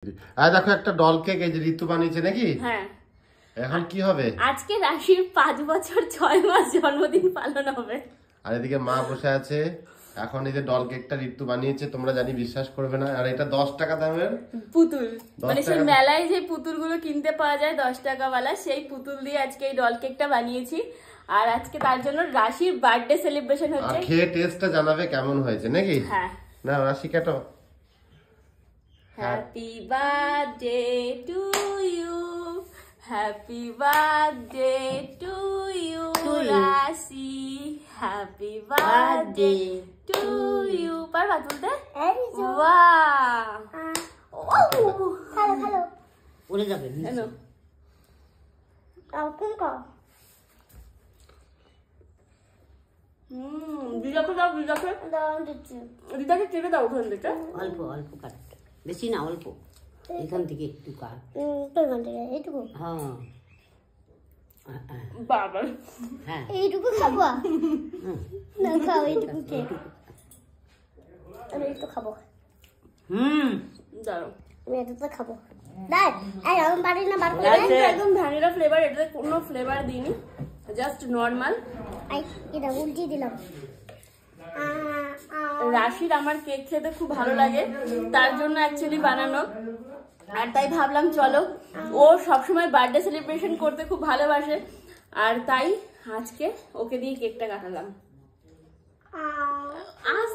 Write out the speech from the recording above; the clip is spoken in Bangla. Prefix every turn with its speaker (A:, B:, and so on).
A: দেখো একটা ডল কেক এই যে ঋতু বানিয়েছে নাকি?
B: হ্যাঁ।
A: এখন কি হবে?
B: আজকে রাশির 5 বছর 6 মাস জন্মদিন পালন হবে।
A: আর এদিকে মা বসে আছে। এখন এই যে ডল কেকটা ঋতু বানিয়েছে, তোমরা জানি বিশ্বাস করবে না। আর এটা 10 টাকা দামের
B: পুতুল, মানে সেই মেলায় যে পুতুলগুলো কিনতে পাওয়া যায় 10 টাকা ওয়ালা, সেই পুতুল দিয়ে আজকে এই ডল কেকটা বানিয়েছি। আর আজকে তার জন্য রাশির বার্থডে সেলিব্রেশন হচ্ছে।
A: আর খেয়ে টেস্টটা জানাবে কেমন হয়েছে নাকি?
B: হ্যাঁ।
A: না রাশি কাটো।
B: Happy birthday to you, happy birthday to you Rashi, happy birthday to you. পারবা তুলতে?
C: ভালো
D: উড়ে যাবে।
B: দিদাকে দাও, দিদাকে চেপে দাও ওখান থেকে।
D: অল্প অল্প কাট, বেশি না, অল্প। এখান থেকে একটু কাট।
C: এইটুকু
D: হ্যাঁ
B: বাবা,
D: হ্যাঁ
C: এইটুকু খাবো না, খাও এইটুকু কেক আমি একটু খাবো।
B: দাঁড়াও,
C: আমি এটা তো খাবো। দেখ এই আমি বাড়ি না বার করে
B: একদম ভ্যানিলা ফ্লেভার, এটাতে কোনো ফ্লেভার দিইনি, জাস্ট নর্মাল।
C: আই এটা উল্টি দিলাম।
B: রাশির আমার কেক খেতে খুব ভালো লাগে, তার জন্য অ্যাকচুয়ালি বানানো। আর তাই ভাবলাম চলো, ও সবসময় বার্থডে সেলিব্রেশন করতে খুব ভালোবাসে, আর তাই আজকে ওকে দিয়ে কেকটা কাটালাম। আজ